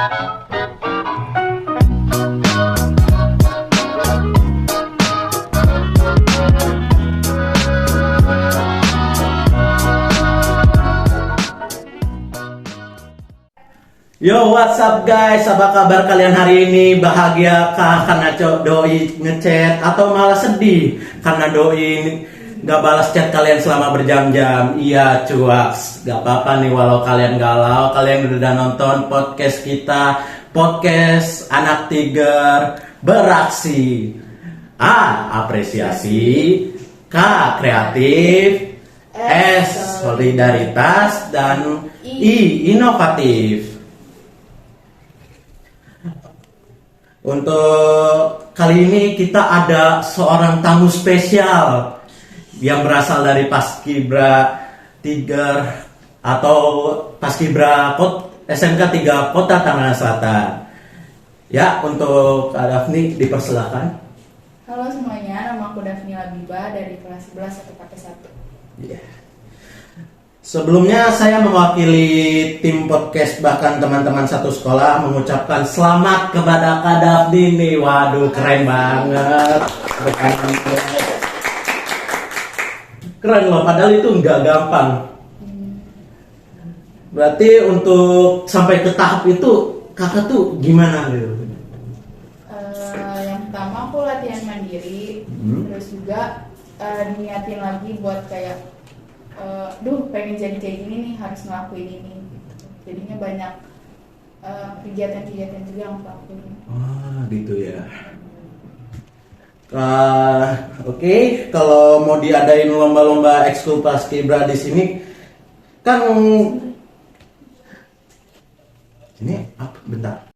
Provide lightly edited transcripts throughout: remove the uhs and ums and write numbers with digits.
Yo, what's up guys? Apa kabar kalian hari ini? Bahagia kah karena doi ngechat atau malah sedih karena doi gak balas chat kalian selama berjam-jam? Iya cuaks, gak apa-apa nih walau kalian galau. Kalian udah nonton podcast kita, podcast Anak Tiger Beraksi. A. Apresiasi. K. Kreatif. S. Solidaritas. Dan I. Inovatif. Untuk kali ini kita ada seorang tamu spesial yang berasal dari Paskibra Tiger atau Paskibra SMK 3 Kota Tangerang Selatan. Ya, untuk Kak Daphne dipersilakan. Halo semuanya, nama aku Daphne Labiba dari kelas 11 1 Yeah. Sebelumnya saya mewakili tim podcast bahkan teman-teman satu sekolah mengucapkan selamat kepada Kak Daphne nih. Waduh, keren banget. Keren loh, padahal itu nggak gampang. Berarti untuk sampai ke tahap itu kakak tuh gimana gitu? Yang pertama aku latihan mandiri, terus juga niatin lagi buat kayak pengen jadi kayak gini nih, harus ngelakuin ini. Jadinya banyak kegiatan-kegiatan juga yang aku lakuin. Ah, gitu ya. Oke, kalau mau diadain lomba-lomba ekskul paskibra di sini kan ini apa? Bentar.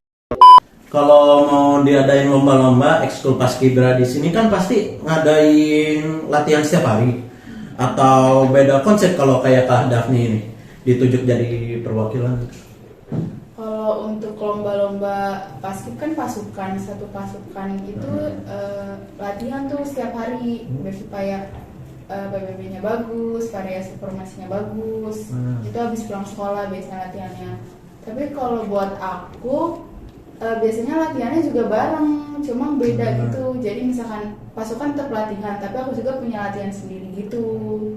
Kalau mau diadain lomba-lomba ekskul paskibra di sini kan pasti ngadain latihan setiap hari. Atau beda konsep kalau kayak Kak Daphne ini ditunjuk jadi perwakilan? Kalau untuk lomba-lomba paskib kan pasukan, satu pasukan itu latihan tuh setiap hari biar supaya PBB-nya bagus, variasi formasinya bagus. Itu habis pulang sekolah biasanya latihannya. Tapi kalau buat aku biasanya latihannya juga bareng, cuma beda gitu. Jadi misalkan pasukan tetap latihan, tapi aku juga punya latihan sendiri gitu.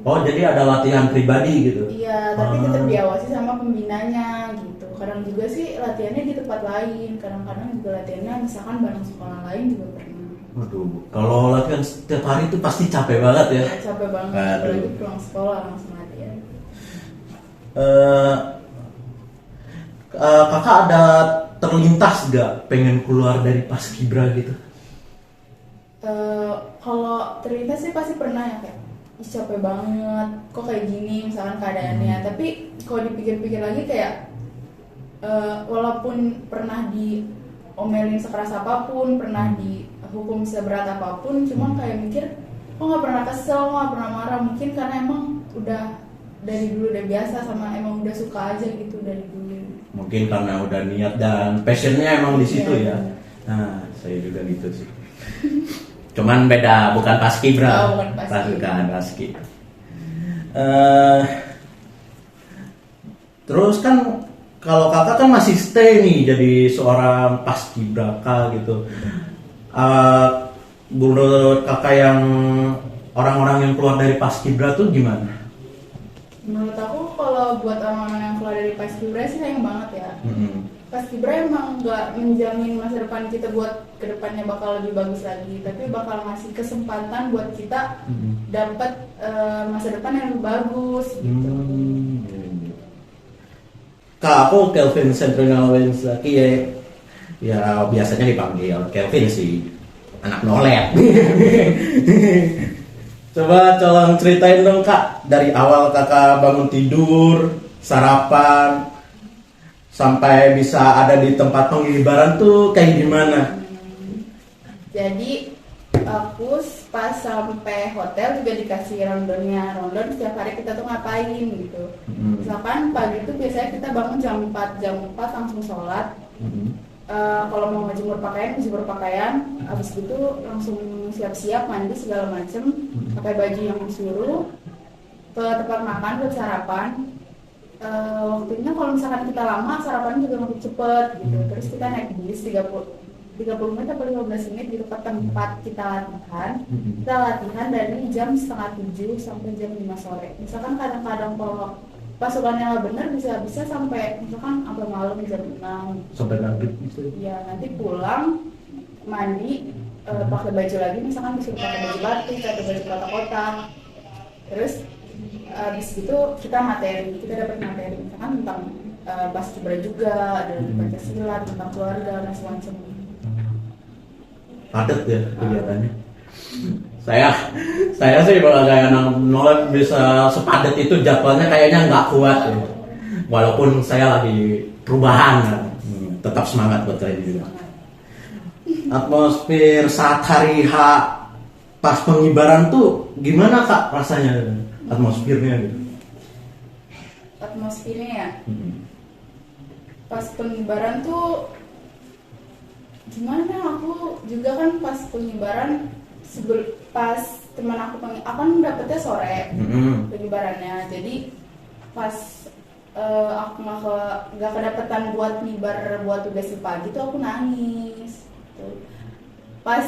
Oh, jadi ada latihan pribadi gitu? Iya, tapi tetap diawasi sama pembinanya gitu. Kadang juga sih latihannya di tempat lain, kadang-kadang juga latihannya misalkan bareng sekolah lain juga pernah. Waduh, kalau latihan setiap hari itu pasti capek banget ya? Capek banget, apalagi pulang sekolah langsung latihan. Kakak ada terlintas gak pengen keluar dari Paskibra gitu? Kalau terlintas sih pasti pernah ya, kayak capek banget, kok kayak gini misalkan keadaannya. Tapi kalau dipikir-pikir lagi kayak walaupun pernah diomelin sekeras apapun, pernah dihukum seberat apapun, cuma kayak mikir kok nggak pernah kesel, nggak pernah marah. Mungkin karena emang udah dari dulu udah biasa sama emang udah suka aja gitu dari dulu. Mungkin karena udah niat dan passionnya emang di situ ya. Nah, saya juga gitu sih. Cuman beda, bukan Paskibra. Bukan Paski. Terus kan kalau kakak kan masih stay nih jadi seorang Paskibraka gitu. Menurut kakak yang orang-orang yang keluar dari Paskibra tuh gimana? Menurut aku kalau buat orang-orang yang keluar dari Paskibra sih sayang banget ya. Paskibra emang nggak menjamin masa depan kita buat kedepannya bakal lebih bagus lagi, tapi bakal ngasih kesempatan buat kita dapat masa depan yang lebih bagus gitu. Kak, aku Kelvin Sentrinal Wenzaki ya biasanya dipanggil Kelvin sih, anak nolet. Coba tolong ceritain dong Kak, dari awal kakak bangun tidur, sarapan, sampai bisa ada di tempat pengibaran tuh kayak gimana? Jadi aku pas sampai hotel juga dikasih rondonnya. Rondon setiap hari kita tuh ngapain gitu. Misalkan pagi itu biasanya kita bangun jam 4 langsung sholat. Kalau mau ngejemur pakaian, habis itu langsung siap-siap mandi segala macem, pakai baju yang disuruh, ke tempat makan buat sarapan. waktunya kalau misalkan kita lama sarapannya juga makin cepet gitu. Terus kita naik bis 30 menit atau 15 menit gitu ke tempat kita latihan. Kita latihan dari jam 6:30 sampai jam 5 sore. Misalkan kadang-kadang kalau pasukannya nggak bener bisa sampai misalkan sampai malam jam 6 sampai maghrib gitu. ya. Nanti pulang mandi, pakai baju lagi, misalkan disuruh pakai baju batik atau baju kotak-kotak. Terus habis itu kita dapat materi misalkan tentang Paskibra juga, ada Pancasila, tentang keluarga dan semacam. Padat ya kegiatannya. Saya sih kalau kayak nolak bisa sepadat itu jadwalnya kayaknya nggak kuat ya. Walaupun saya lagi perubahan kan. Tetap semangat buat kalian juga. Atmosfer saat hari H pas pengibaran tuh gimana Kak rasanya, atmosfernya gitu? Atmosfernya ya, pas pengibaran tuh gimana, aku juga kan pas pengibaran pas teman aku kan dapetnya sore pengibarannya, jadi pas aku nggak kedapetan buat ngibar buat tugas pagi tuh aku nangis gitu.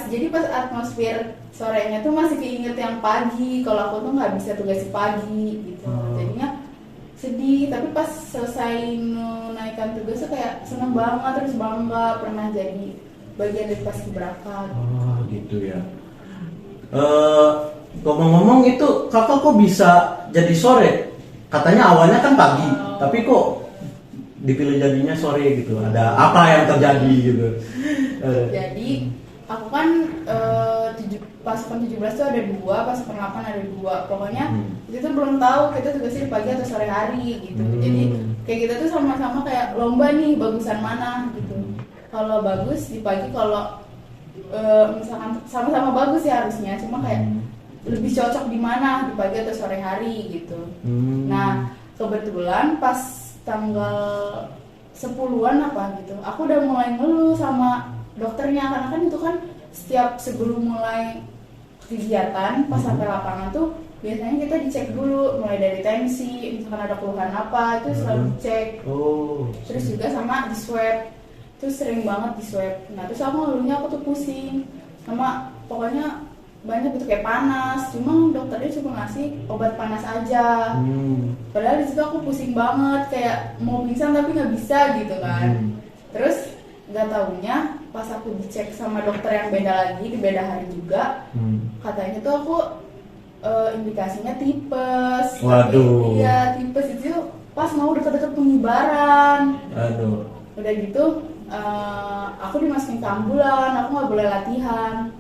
Jadi pas atmosfer sorenya tuh masih keinget yang pagi kalau aku tuh nggak bisa tugas pagi gitu, jadinya sedih. Tapi pas selesai menaikkan tugas tuh kayak seneng banget, terus bangga pernah jadi bagian dari Paskibraka. Oh gitu ya. Ngomong-ngomong itu kakak kok bisa jadi sore? Katanya awalnya kan pagi, tapi kok dipilih jadinya sore gitu? Ada apa yang terjadi gitu? Jadi aku kan pasukan 17 tuh ada 2, pasukan 8 ada 2. Pokoknya itu belum tahu kita tugasnya di pagi atau sore hari gitu. Jadi kayak kita tuh sama-sama kayak lomba nih bagusan mana gitu. Kalau bagus di pagi, kalau misalkan sama-sama bagus ya harusnya, cuma kayak lebih cocok di mana, di pagi atau sore hari gitu. Nah kebetulan pas tanggal 10-an apa gitu, aku udah mulai ngeluh sama dokternya, karena kan itu kan setiap sebelum mulai kegiatan pas sampai lapangan tuh biasanya kita dicek dulu, mulai dari tensi, misalkan ada keluhan apa itu selalu dicek. Terus juga sama di swab, terus sering banget di swab. Nah terus aku ngeluhnya aku tuh pusing sama, pokoknya banyak gitu kayak panas, cuma dokternya cuma ngasih obat panas aja. Padahal di situ aku pusing banget, kayak mau pingsan tapi nggak bisa gitu kan. Terus nggak taunya pas aku dicek sama dokter yang beda lagi, di beda hari juga, katanya tuh aku indikasinya tipes. Waduh. Iya tipes itu pas mau deket-deket pengibaran. Aduh. Udah gitu aku dimasukin ke ambulan, aku nggak boleh latihan.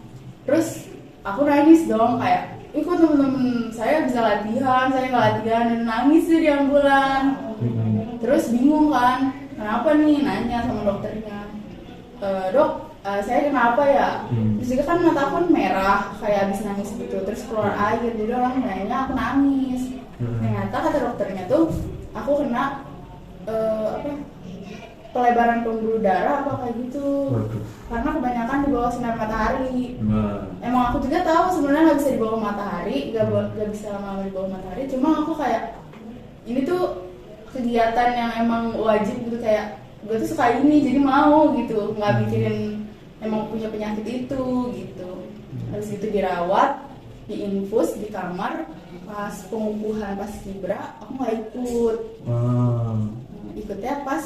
Terus aku nangis dong, kayak kok temen-temen saya bisa latihan, saya nggak latihan, dan nangis sih di ambulan. Terus bingung kan, kenapa nih, nanya sama dokternya, dok saya kenapa ya? Terus juga kan mata aku kan merah kayak habis nangis gitu, terus keluar air, jadi orang nanya aku nangis. Ternyata kata dokternya tuh aku kena pelebaran pembuluh darah apa kayak gitu. Karena kebanyakan di bawah sinar matahari. Emang aku juga tahu sebenarnya nggak bisa di bawah matahari, nggak bisa lama-lama di bawah matahari. Cuma aku kayak ini tuh kegiatan yang emang wajib gitu, kayak gue tuh suka ini jadi mau gitu, nggak mikirin emang punya penyakit itu gitu. Habis itu dirawat, diinfus di kamar. Pas pengukuhan Paskibra aku nggak ikut. Ikutnya pas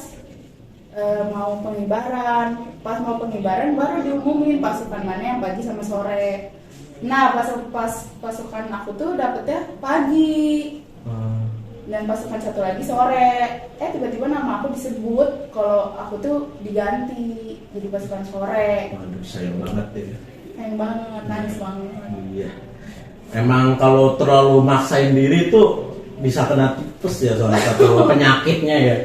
mau pengibaran. Pas mau pengibaran baru diumumin pasukan mana yang pagi sama sore. Nah pas pasukan aku tuh dapetnya pagi, dan pasukan satu lagi sore. Tiba-tiba nama aku disebut kalau aku tuh diganti jadi pasukan sore. Waduh, sayang banget ya. Sayang banget, nangis banget. Iya. Emang kalau terlalu maksain diri tuh bisa kena tipes ya, salah satu penyakitnya ya.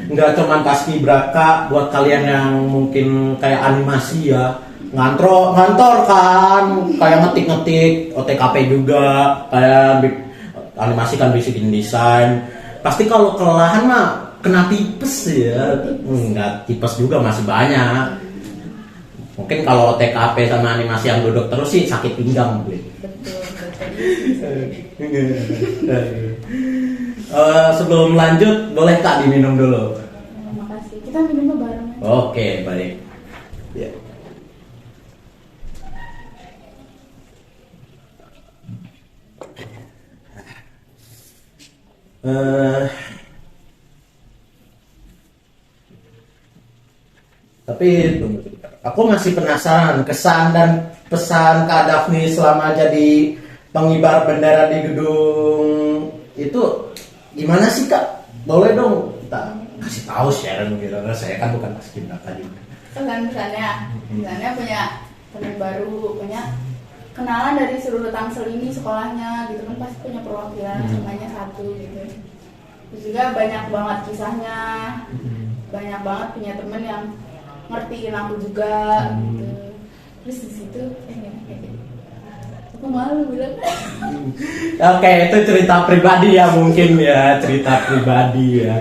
Nggak cuman Paskibraka, buat kalian yang mungkin kayak animasi ya, ngantor kan, kayak ngetik OTKP juga, kayak animasi kan bisikin desain. Pasti kalau kelelahan mah kena tipes ya. Nggak tipes juga, masih banyak. Mungkin kalau OTKP sama animasi yang duduk terus sih sakit pinggang. Betul. Sebelum lanjut, boleh Kak diminum dulu? Makasih. Kita minumnya bareng aja. Oke, baik. Ya. Tapi aku masih penasaran kesan dan pesan Kak Daphne selama jadi pengibar bendera di gedung itu gimana sih Kak? Boleh dong kita kasih tahu share gitu. Karena saya kan bukan paskibraka juga. Misalnya punya teman baru, punya kenalan dari seluruh Tangsel ini sekolahnya gitu kan, pasti punya perwakilan semuanya satu gitu. Terus juga banyak banget kisahnya, banyak banget punya temen yang ngertiin aku juga gitu. Terus di situ aku malu bilang. Oke, itu cerita pribadi ya mungkin ya, cerita pribadi ya.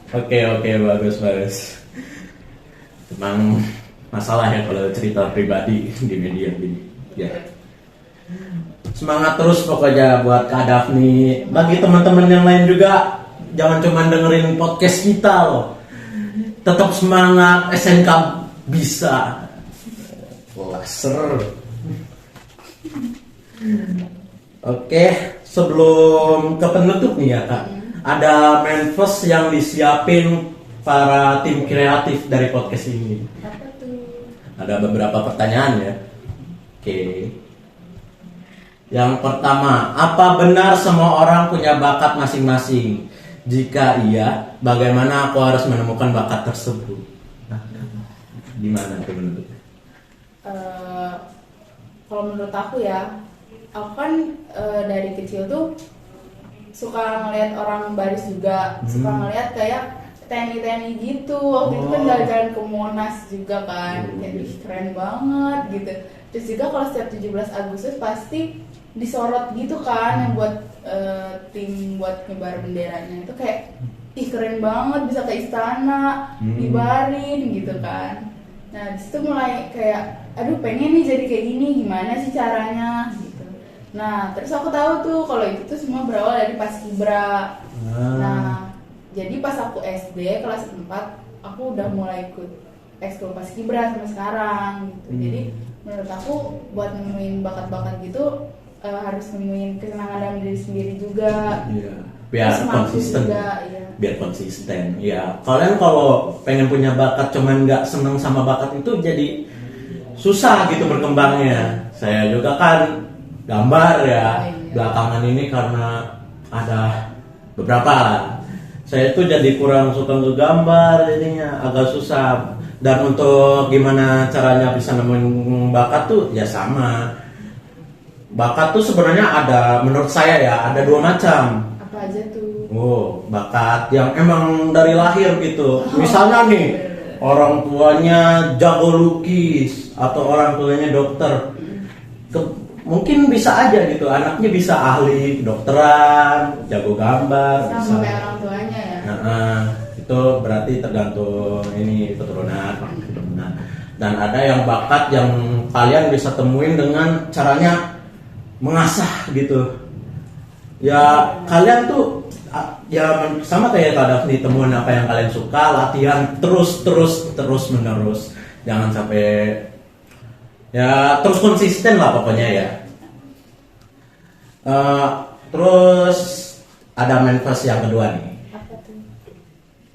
Oke, bagus. Memang masalah ya kalau cerita pribadi di media gini. Ya. Semangat terus pokoknya buat Kak Daphne. Bagi teman-teman yang lain juga, jangan cuma dengerin podcast kita loh. Tetap semangat, SMK bisa. Laser. Oke, sebelum ke penutup nih ya Kak, ada manifest yang disiapin para tim kreatif dari podcast ini. Apa tuh? Ada beberapa pertanyaan ya. Oke. Yang pertama, apa benar semua orang punya bakat masing-masing? Jika iya, bagaimana aku harus menemukan bakat tersebut? Nah, gimana tuh menurut? Kalau menurut aku ya, aku kan dari kecil tuh suka ngeliat orang baris juga, suka ngeliat kayak TNI gitu. Waktu itu kan jalan-jalan ke Monas juga kan, kayak "Ih, keren banget gitu. Terus juga kalau setiap 17 Agustus pasti disorot gitu kan, yang buat tim buat nyebar benderanya itu kayak ih keren banget bisa ke istana, dibarin gitu kan. Nah disitu mulai kayak aduh pengen nih jadi kayak gini, gimana sih caranya gitu. Nah terus aku tahu tuh kalau itu tuh semua berawal dari Paskibra. Nah jadi pas aku SD kelas 4 aku udah mulai ikut ekskul Paskibra sampai sekarang gitu. Jadi menurut aku buat nemuin bakat-bakat gitu harus nemuin kesenangan dalam diri sendiri juga. Iya. Biar konsisten. Juga, iya. Biar konsisten. Ya, kalian kalau pengen punya bakat cuman nggak seneng sama bakat itu jadi susah gitu berkembangnya. Saya juga kan gambar ya. Belakangan ini karena ada beberapa saya tuh jadi kurang suka ngegambar, jadinya agak susah. Dan untuk gimana caranya bisa nemuin bakat tuh ya sama. Bakat tuh sebenarnya ada, menurut saya ya, ada dua macam. Apa aja tuh? Bakat yang emang dari lahir gitu. Misalnya nih, orang tuanya jago lukis atau orang tuanya dokter. Mungkin bisa aja gitu, anaknya bisa ahli kedokteran, jago gambar. Sama kayak orang tuanya ya. Itu berarti tergantung ini keturunan. Dan ada yang bakat yang kalian bisa temuin dengan caranya mengasah gitu. Ya kalian tuh ya sama kayak Kak Daphne, temuin apa yang kalian suka, latihan terus menerus. Jangan sampai ya terus konsisten lah pokoknya ya. Terus ada manifest yang kedua nih. Apa tuh?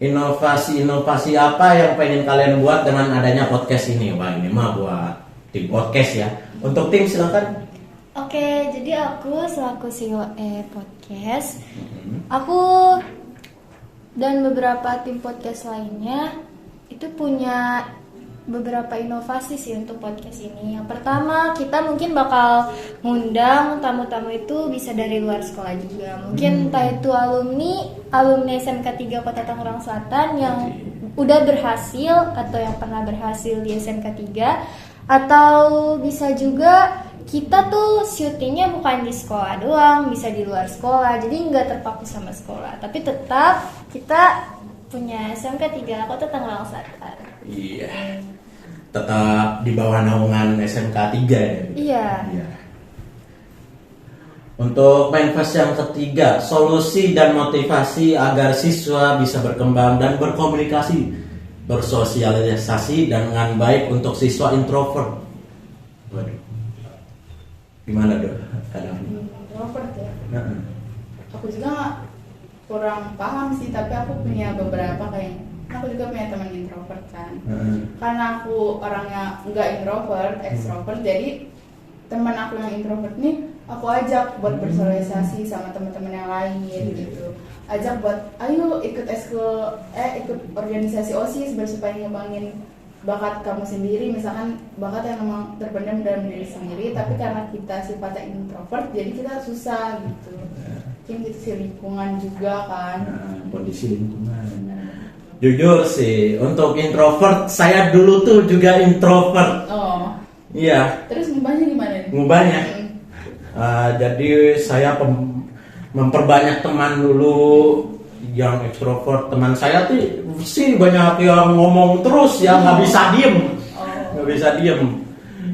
Inovasi apa yang pengen kalian buat dengan adanya podcast ini? Wah ini mah buat tim podcast ya. Untuk tim silakan. Oke, jadi aku selaku CEO Podcast, aku dan beberapa tim podcast lainnya itu punya beberapa inovasi sih untuk podcast ini. Yang pertama, kita mungkin bakal ngundang tamu-tamu itu bisa dari luar sekolah juga. Mungkin entah itu alumni SMK 3 Kota Tangerang Selatan yang udah berhasil atau yang pernah berhasil di SMK 3, atau bisa juga kita tuh syutingnya bukan di sekolah doang, bisa di luar sekolah. Jadi nggak terpaku sama sekolah, tapi tetap kita punya SMK 3 Kota Tangerang Selatan. Iya. Tetap di bawah naungan SMK 3 ya. Iya. Untuk manifest yang ketiga, solusi dan motivasi agar siswa bisa berkembang dan berkomunikasi, bersosialisasi dengan baik untuk siswa introvert. Waduh. Gimana dong? Introvert ya. Nah, Aku juga kurang paham sih, tapi aku punya beberapa kayak aku juga punya teman introvert kan. Karena aku orangnya nggak introvert, extrovert, jadi teman aku yang introvert nih aku ajak buat bersosialisasi sama teman-teman yang lain gitu. Ajak buat ayo ikut ekskul ikut organisasi OSIS biar supaya ngembangin bakat kamu sendiri, misalkan bakat yang memang terpendam dalam diri sendiri, tapi karena kita sifatnya introvert jadi kita susah gitu. Mungkin gitu sih, lingkungan juga kan. Kondisi lingkungan. Jujur sih, untuk introvert saya dulu tuh juga introvert. Oh, Iya, terus ngubahnya gimana nih? ngubahnya. Jadi saya memperbanyak teman dulu yang ekstrovert. Teman saya tuh sih banyak yang ngomong terus, ya nggak bisa diem, nggak bisa diem.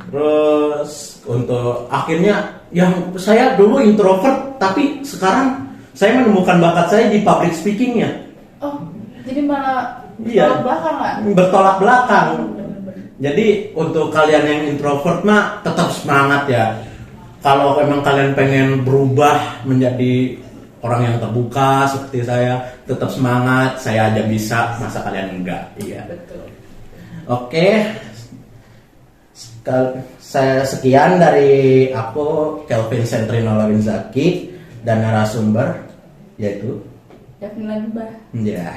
Terus untuk akhirnya yang saya dulu introvert, tapi sekarang saya menemukan bakat saya di public speakingnya. Oh, jadi malah Iya. bertolak belakang lah. Bertolak belakang. Bener-bener. Jadi untuk kalian yang introvert mah tetap semangat ya. Kalau memang kalian pengen berubah menjadi orang yang terbuka seperti saya, tetap semangat. Saya aja bisa, masa kalian enggak? Iya. Betul. Oke. Saya sekian dari aku, Kelvin Sentrino Lawinzaki, dan narasumber yaitu Daphne Lagubah. ya.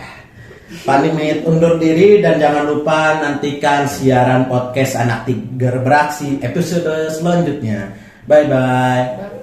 Pamit undur diri dan jangan lupa nantikan siaran podcast Anak Tiger Beraksi episode selanjutnya. Bye bye. Bye.